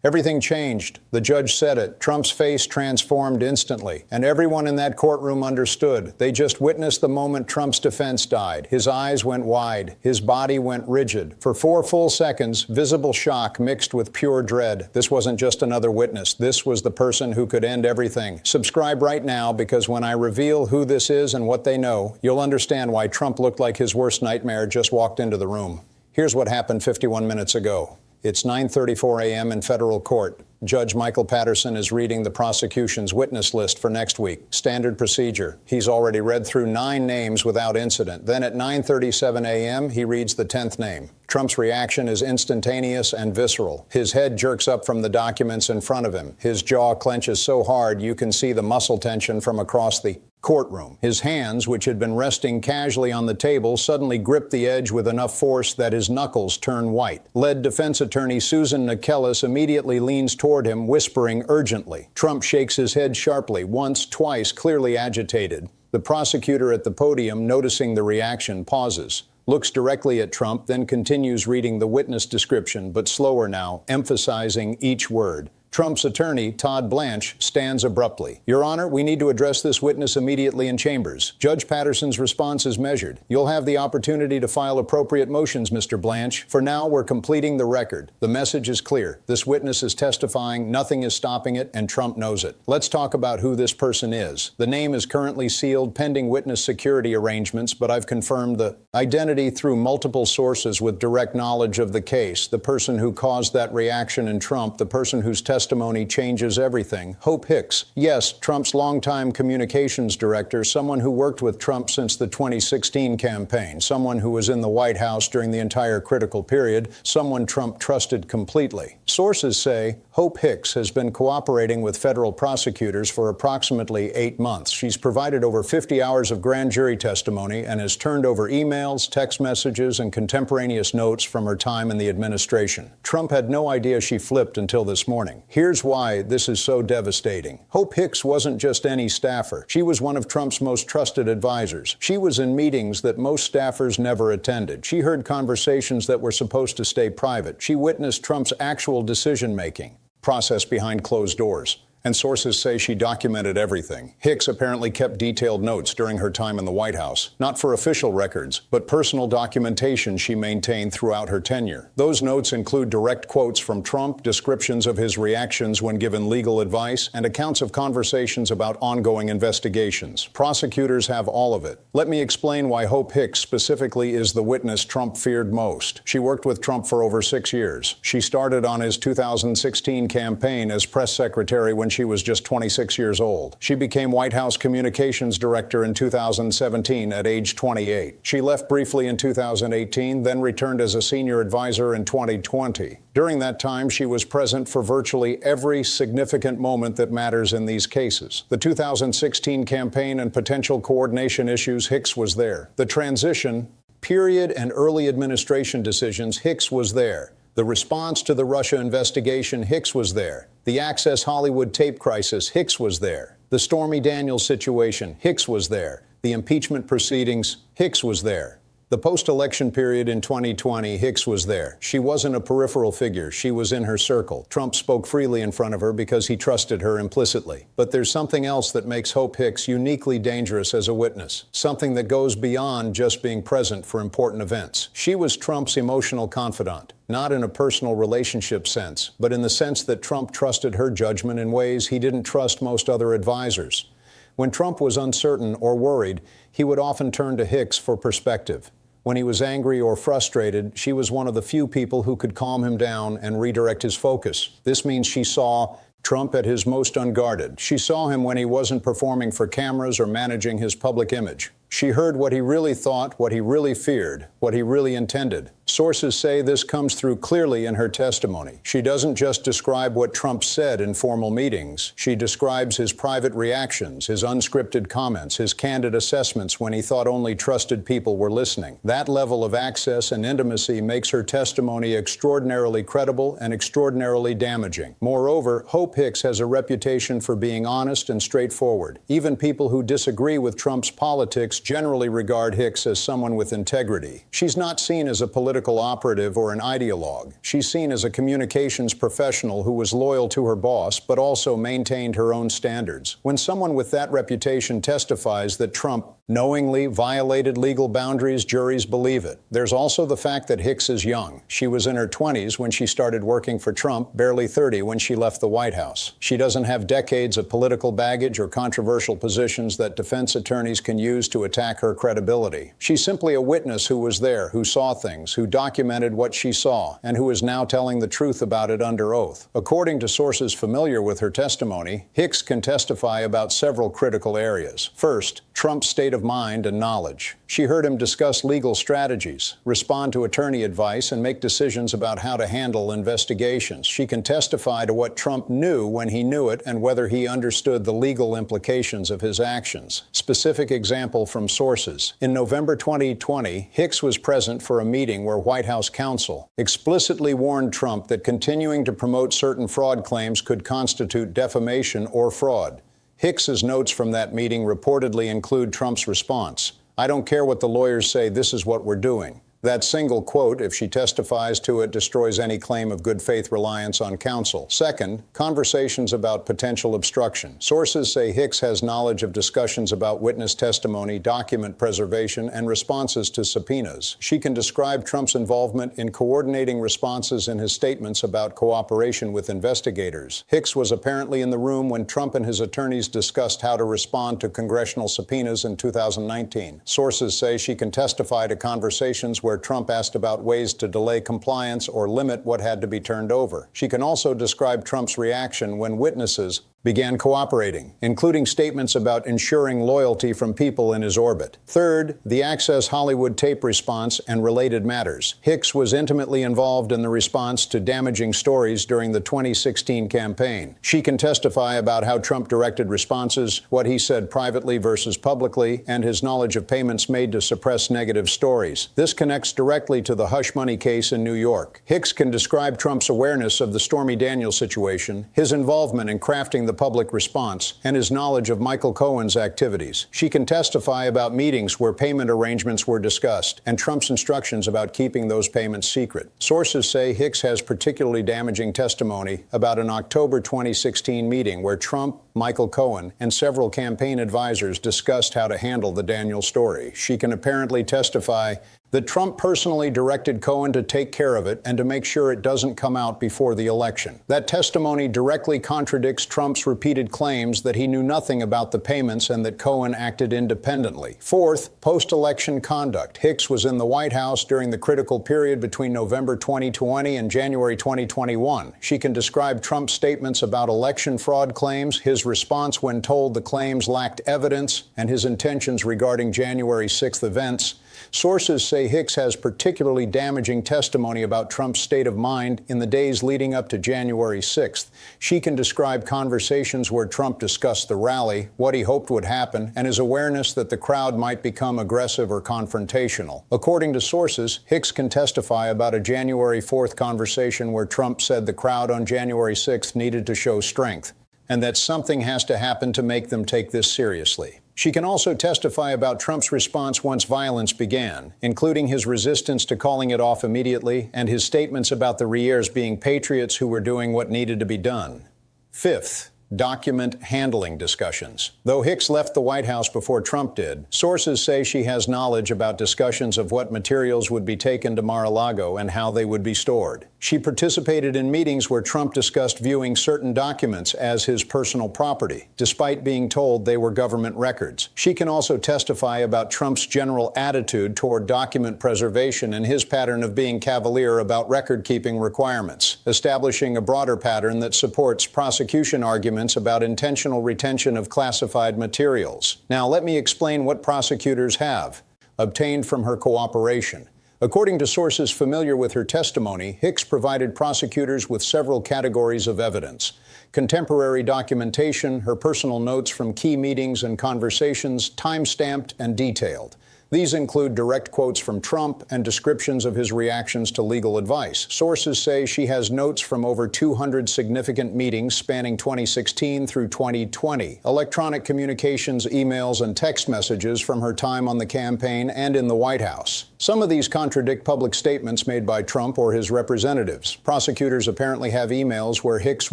Everything changed. The judge said it. Trump's face transformed instantly, and everyone in that courtroom understood. They just witnessed the moment Trump's defense died. His eyes went wide. His body went rigid. For 4 full seconds, visible shock mixed with pure dread. This wasn't just another witness. This was the person who could end everything. Subscribe right now, because when I reveal who this is and what they know, you'll understand why Trump looked like his worst nightmare just walked into the room. Here's what happened 51 minutes ago. It's 9:34 a.m. in federal court. Judge Michael Patterson is reading the prosecution's witness list for next week. Standard procedure. He's already read through 9 names without incident. Then at 9:37 a.m., he reads the 10th name. Trump's reaction is instantaneous and visceral. His head jerks up from the documents in front of him. His jaw clenches so hard you can see the muscle tension from across the courtroom. His hands, which had been resting casually on the table, suddenly grip the edge with enough force that his knuckles turn white. Lead defense attorney Susan Nikellis immediately leans toward him, whispering urgently. Trump shakes his head sharply, once, twice, clearly agitated. The prosecutor at the podium, noticing the reaction, pauses, looks directly at Trump, then continues reading the witness description, but slower now, emphasizing each word. Trump's attorney, Todd Blanche, stands abruptly. Your Honor, we need to address this witness immediately in chambers. Judge Patterson's response is measured. You'll have the opportunity to file appropriate motions, Mr. Blanche. For now, we're completing the record. The message is clear. This witness is testifying, nothing is stopping it, and Trump knows it. Let's talk about who this person is. The name is currently sealed pending witness security arrangements, but I've confirmed the identity through multiple sources with direct knowledge of the case. The person who caused that reaction in Trump, the person whose testimony changes everything. Hope Hicks. Yes, Trump's longtime communications director, someone who worked with Trump since the 2016 campaign, someone who was in the White House during the entire critical period, someone Trump trusted completely. Sources say Hope Hicks has been cooperating with federal prosecutors for approximately 8 months. She's provided over 50 hours of grand jury testimony and has turned over emails, text messages, and contemporaneous notes from her time in the administration. Trump had no idea she flipped until this morning. Here's why this is so devastating. Hope Hicks wasn't just any staffer. She was one of Trump's most trusted advisors. She was in meetings that most staffers never attended. She heard conversations that were supposed to stay private. She witnessed Trump's actual decision-making process behind closed doors. And sources say she documented everything. Hicks apparently kept detailed notes during her time in the White House, not for official records, but personal documentation she maintained throughout her tenure. Those notes include direct quotes from Trump, descriptions of his reactions when given legal advice, and accounts of conversations about ongoing investigations. Prosecutors have all of it. Let me explain why Hope Hicks specifically is the witness Trump feared most. She worked with Trump for over 6 years. She started on his 2016 campaign as press secretary when she was just 26 years old. She became White House communications director in 2017 at age 28. She left briefly in 2018, then returned as a senior advisor in 2020. During that time, she was present for virtually every significant moment that matters in these cases. The 2016 campaign and potential coordination issues, Hicks was there. The transition period and early administration decisions, Hicks was there. The response to the Russia investigation, Hicks was there. The Access Hollywood tape crisis, Hicks was there. The Stormy Daniels situation, Hicks was there. The impeachment proceedings, Hicks was there. The post-election period in 2020, Hicks was there. She wasn't a peripheral figure. She was in her circle. Trump spoke freely in front of her because he trusted her implicitly. But there's something else that makes Hope Hicks uniquely dangerous as a witness, something that goes beyond just being present for important events. She was Trump's emotional confidant, not in a personal relationship sense, but in the sense that Trump trusted her judgment in ways he didn't trust most other advisors. When Trump was uncertain or worried, he would often turn to Hicks for perspective. When he was angry or frustrated, she was one of the few people who could calm him down and redirect his focus. This means she saw Trump at his most unguarded. She saw him when he wasn't performing for cameras or managing his public image. She heard what he really thought, what he really feared, what he really intended. Sources say this comes through clearly in her testimony. She doesn't just describe what Trump said in formal meetings. She describes his private reactions, his unscripted comments, his candid assessments when he thought only trusted people were listening. That level of access and intimacy makes her testimony extraordinarily credible and extraordinarily damaging. Moreover, Hope Hicks has a reputation for being honest and straightforward. Even people who disagree with Trump's politics generally regard Hicks as someone with integrity. She's not seen as a political political operative or an ideologue. She's seen as a communications professional who was loyal to her boss, but also maintained her own standards. When someone with that reputation testifies that Trump knowingly violated legal boundaries, juries believe it. There's also the fact that Hicks is young. She was in her 20s when she started working for Trump, barely 30 when she left the White House. She doesn't have decades of political baggage or controversial positions that defense attorneys can use to attack her credibility. She's simply a witness who was there, who saw things, who documented what she saw, and who is now telling the truth about it under oath. According to sources familiar with her testimony, Hicks can testify about several critical areas. First, Trump's state of mind and knowledge. She heard him discuss legal strategies, respond to attorney advice, and make decisions about how to handle investigations. She can testify to what Trump knew when he knew it and whether he understood the legal implications of his actions. Specific example from sources. In November 2020, Hicks was present for a meeting where White House counsel explicitly warned Trump that continuing to promote certain fraud claims could constitute defamation or fraud. Hicks's notes from that meeting reportedly include Trump's response, "I don't care what the lawyers say, this is what we're doing." That single quote, if she testifies to it, destroys any claim of good faith reliance on counsel. Second, conversations about potential obstruction. Sources say Hicks has knowledge of discussions about witness testimony, document preservation, and responses to subpoenas. She can describe Trump's involvement in coordinating responses in his statements about cooperation with investigators. Hicks was apparently in the room when Trump and his attorneys discussed how to respond to congressional subpoenas in 2019. Sources say she can testify to conversations where Trump asked about ways to delay compliance or limit what had to be turned over. She can also describe Trump's reaction when witnesses began cooperating, including statements about ensuring loyalty from people in his orbit. Third, the Access Hollywood tape response and related matters. Hicks was intimately involved in the response to damaging stories during the 2016 campaign. She can testify about how Trump directed responses, what he said privately versus publicly, and his knowledge of payments made to suppress negative stories. This connects directly to the hush money case in New York. Hicks can describe Trump's awareness of the Stormy Daniels situation, his involvement in crafting the public response, and his knowledge of Michael Cohen's activities. She can testify about meetings where payment arrangements were discussed and Trump's instructions about keeping those payments secret. Sources say Hicks has particularly damaging testimony about an October 2016 meeting where Trump, Michael Cohen, and several campaign advisors discussed how to handle the Daniels story. She can apparently testify that Trump personally directed Cohen to take care of it and to make sure it doesn't come out before the election. That testimony directly contradicts Trump's repeated claims that he knew nothing about the payments and that Cohen acted independently. Fourth, post-election conduct. Hicks was in the White House during the critical period between November 2020 and January 2021. She can describe Trump's statements about election fraud claims, his response when told the claims lacked evidence, and his intentions regarding January 6th events. Sources say Hicks has particularly damaging testimony about Trump's state of mind in the days leading up to January 6th. She can describe conversations where Trump discussed the rally, what he hoped would happen, and his awareness that the crowd might become aggressive or confrontational. According to sources, Hicks can testify about a January 4th conversation where Trump said the crowd on January 6th needed to show strength, and that something has to happen to make them take this seriously. She can also testify about Trump's response once violence began, including his resistance to calling it off immediately and his statements about the Riers being patriots who were doing what needed to be done. Fifth, document handling discussions. Though Hicks left the White House before Trump did, sources say she has knowledge about discussions of what materials would be taken to Mar-a-Lago and how they would be stored. She participated in meetings where Trump discussed viewing certain documents as his personal property, despite being told they were government records. She can also testify about Trump's general attitude toward document preservation and his pattern of being cavalier about record-keeping requirements, establishing a broader pattern that supports prosecution arguments about intentional retention of classified materials. Now, let me explain what prosecutors have obtained from her cooperation. According to sources familiar with her testimony, Hicks provided prosecutors with several categories of evidence: contemporary documentation, her personal notes from key meetings and conversations, time-stamped and detailed. These include direct quotes from Trump and descriptions of his reactions to legal advice. Sources say she has notes from over 200 significant meetings spanning 2016 through 2020, electronic communications, emails, and text messages from her time on the campaign and in the White House. Some of these contradict public statements made by Trump or his representatives. Prosecutors apparently have emails where Hicks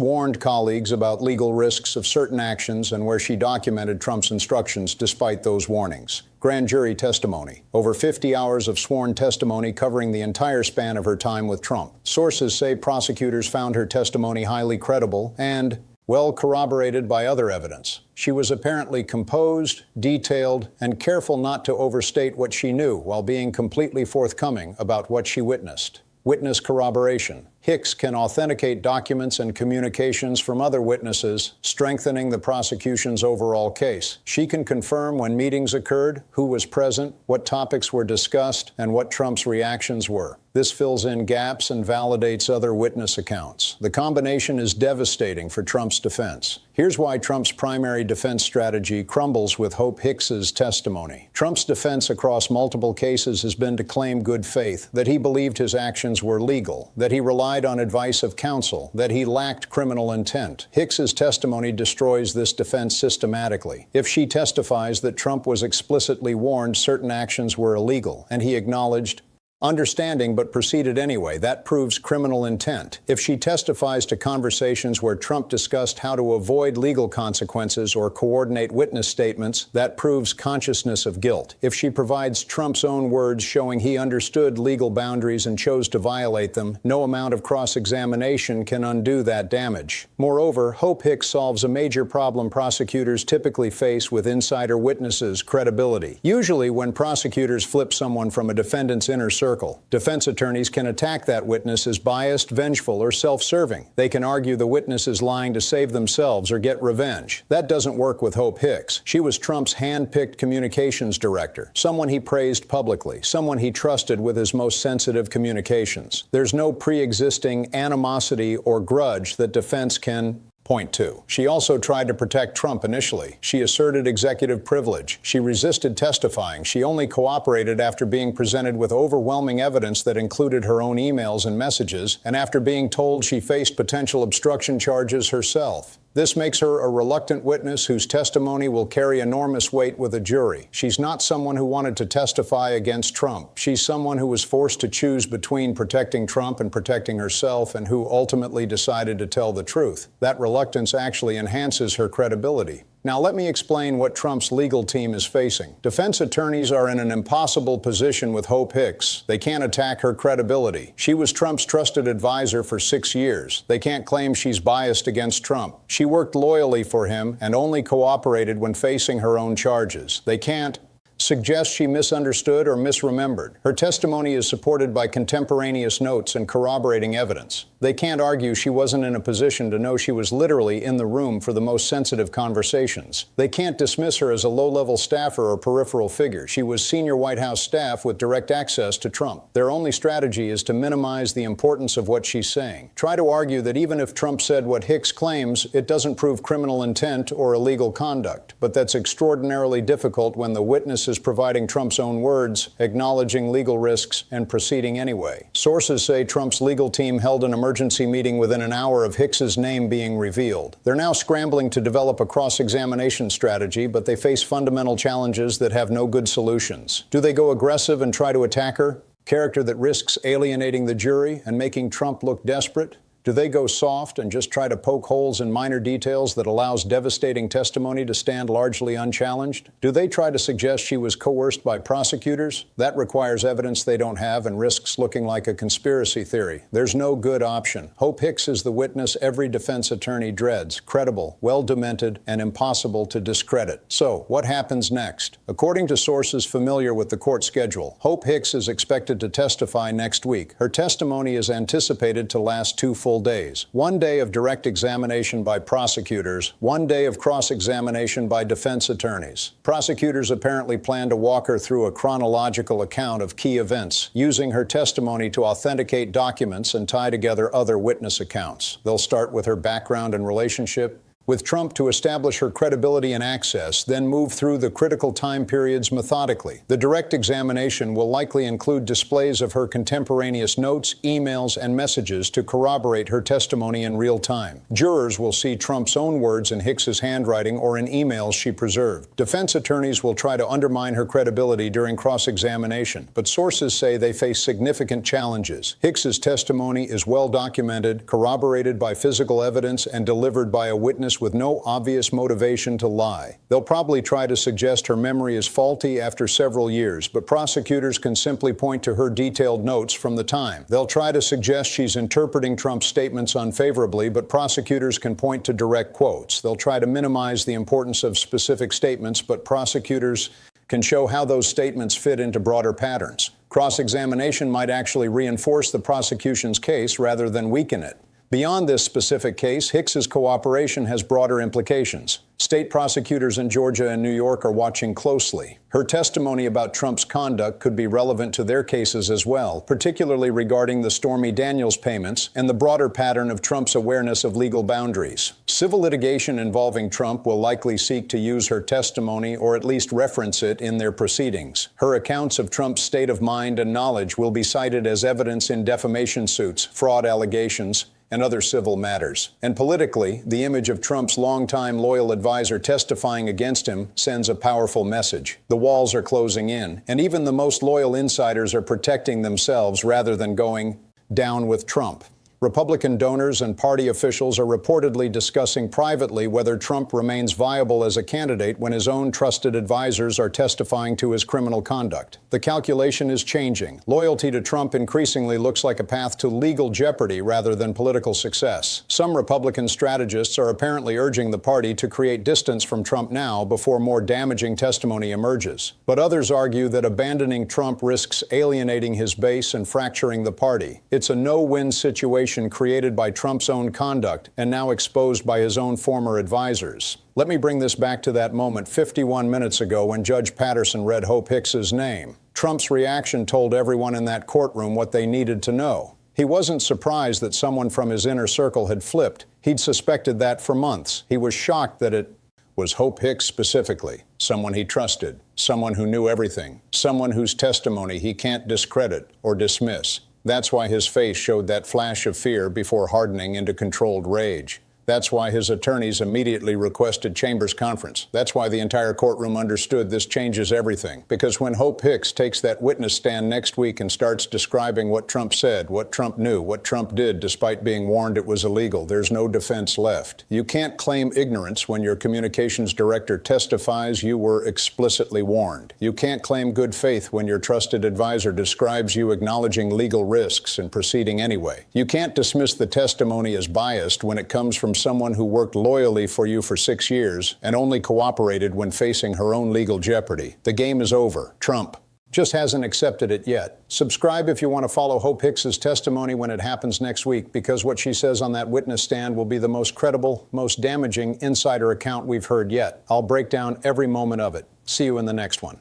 warned colleagues about legal risks of certain actions and where she documented Trump's instructions despite those warnings. Grand jury testimony. Over 50 hours of sworn testimony covering the entire span of her time with Trump. Sources say prosecutors found her testimony highly credible and well corroborated by other evidence. She was apparently composed, detailed, and careful not to overstate what she knew while being completely forthcoming about what she witnessed. Witness corroboration. Hicks can authenticate documents and communications from other witnesses, strengthening the prosecution's overall case. She can confirm when meetings occurred, who was present, what topics were discussed, and what Trump's reactions were. This fills in gaps and validates other witness accounts. The combination is devastating for Trump's defense. Here's why Trump's primary defense strategy crumbles with Hope Hicks's testimony. Trump's defense across multiple cases has been to claim good faith, that he believed his actions were legal, that he relied on advice of counsel, that he lacked criminal intent. Hicks's testimony destroys this defense systematically. If she testifies that Trump was explicitly warned certain actions were illegal, and he acknowledged understanding but proceeded anyway, that proves criminal intent. If she testifies to conversations where Trump discussed how to avoid legal consequences or coordinate witness statements, that proves consciousness of guilt. If she provides Trump's own words showing he understood legal boundaries and chose to violate them, no amount of cross-examination can undo that damage. Moreover, Hope Hicks solves a major problem prosecutors typically face with insider witnesses' credibility. Usually, when prosecutors flip someone from a defendant's inner circle, defense attorneys can attack that witness as biased, vengeful, or self-serving. They can argue the witness is lying to save themselves or get revenge. That doesn't work with Hope Hicks. She was Trump's hand-picked communications director, someone he praised publicly, someone he trusted with his most sensitive communications. There's no pre-existing animosity or grudge that defense can point to. She also tried to protect Trump initially. She asserted executive privilege. She resisted testifying. She only cooperated after being presented with overwhelming evidence that included her own emails and messages, and after being told she faced potential obstruction charges herself. This makes her a reluctant witness whose testimony will carry enormous weight with a jury. She's not someone who wanted to testify against Trump. She's someone who was forced to choose between protecting Trump and protecting herself, and who ultimately decided to tell the truth. That reluctance actually enhances her credibility. Now let me explain what Trump's legal team is facing. Defense attorneys are in an impossible position with Hope Hicks. They can't attack her credibility. She was Trump's trusted advisor for 6 years. They can't claim she's biased against Trump. She worked loyally for him and only cooperated when facing her own charges. They can't suggest she misunderstood or misremembered. Her testimony is supported by contemporaneous notes and corroborating evidence. They can't argue she wasn't in a position to know she was literally in the room for the most sensitive conversations. They can't dismiss her as a low-level staffer or peripheral figure. She was senior White House staff with direct access to Trump. Their only strategy is to minimize the importance of what she's saying. Try to argue that even if Trump said what Hicks claims, it doesn't prove criminal intent or illegal conduct. But that's extraordinarily difficult when the witness is providing Trump's own words, acknowledging legal risks, and proceeding anyway. Sources say Trump's legal team held an emergency meeting within an hour of Hicks's name being revealed. They're now scrambling to develop a cross-examination strategy, but they face fundamental challenges that have no good solutions. Do they go aggressive and try to attack her? Character that risks alienating the jury and making Trump look desperate? Do they go soft and just try to poke holes in minor details that allows devastating testimony to stand largely unchallenged? Do they try to suggest she was coerced by prosecutors? That requires evidence they don't have and risks looking like a conspiracy theory. There's no good option. Hope Hicks is the witness every defense attorney dreads, credible, well-demented, and impossible to discredit. So, what happens next? According to sources familiar with the court schedule, Hope Hicks is expected to testify next week. Her testimony is anticipated to last 2 full days. 1 day of direct examination by prosecutors, 1 day of cross-examination by defense attorneys. Prosecutors apparently plan to walk her through a chronological account of key events, using her testimony to authenticate documents and tie together other witness accounts. They'll start with her background and relationship, with Trump to establish her credibility and access, then move through the critical time periods methodically. The direct examination will likely include displays of her contemporaneous notes, emails, and messages to corroborate her testimony in real time. Jurors will see Trump's own words in Hicks's handwriting or in emails she preserved. Defense attorneys will try to undermine her credibility during cross-examination, but sources say they face significant challenges. Hicks's testimony is well documented, corroborated by physical evidence, and delivered by a witness with no obvious motivation to lie. They'll probably try to suggest her memory is faulty after several years, but prosecutors can simply point to her detailed notes from the time. They'll try to suggest she's interpreting Trump's statements unfavorably, but prosecutors can point to direct quotes. They'll try to minimize the importance of specific statements, but prosecutors can show how those statements fit into broader patterns. Cross-examination might actually reinforce the prosecution's case rather than weaken it. Beyond this specific case, Hicks's cooperation has broader implications. State prosecutors in Georgia and New York are watching closely. Her testimony about Trump's conduct could be relevant to their cases as well, particularly regarding the Stormy Daniels payments and the broader pattern of Trump's awareness of legal boundaries. Civil litigation involving Trump will likely seek to use her testimony or at least reference it in their proceedings. Her accounts of Trump's state of mind and knowledge will be cited as evidence in defamation suits, fraud allegations, and other civil matters. And politically, the image of Trump's longtime loyal advisor testifying against him sends a powerful message. The walls are closing in, and even the most loyal insiders are protecting themselves rather than going down with Trump. Republican donors and party officials are reportedly discussing privately whether Trump remains viable as a candidate when his own trusted advisors are testifying to his criminal conduct. The calculation is changing. Loyalty to Trump increasingly looks like a path to legal jeopardy rather than political success. Some Republican strategists are apparently urging the party to create distance from Trump now before more damaging testimony emerges. But others argue that abandoning Trump risks alienating his base and fracturing the party. It's a no-win situation created by Trump's own conduct and now exposed by his own former advisors. Let me bring this back to that moment 51 minutes ago when Judge Patterson read Hope Hicks's name. Trump's reaction told everyone in that courtroom what they needed to know. He wasn't surprised that someone from his inner circle had flipped. He'd suspected that for months. He was shocked that it was Hope Hicks specifically, someone he trusted, someone who knew everything, someone whose testimony he can't discredit or dismiss. That's why his face showed that flash of fear before hardening into controlled rage. That's why his attorneys immediately requested Chambers conference. That's why the entire courtroom understood this changes everything. Because when Hope Hicks takes that witness stand next week and starts describing what Trump said, what Trump knew, what Trump did despite being warned it was illegal, there's no defense left. You can't claim ignorance when your communications director testifies you were explicitly warned. You can't claim good faith when your trusted advisor describes you acknowledging legal risks and proceeding anyway. You can't dismiss the testimony as biased when it comes from someone who worked loyally for you for 6 years and only cooperated when facing her own legal jeopardy. The game is over. Trump just hasn't accepted it yet. Subscribe if you want to follow Hope Hicks's testimony when it happens next week, because what she says on that witness stand will be the most credible, most damaging insider account we've heard yet. I'll break down every moment of it. See you in the next one.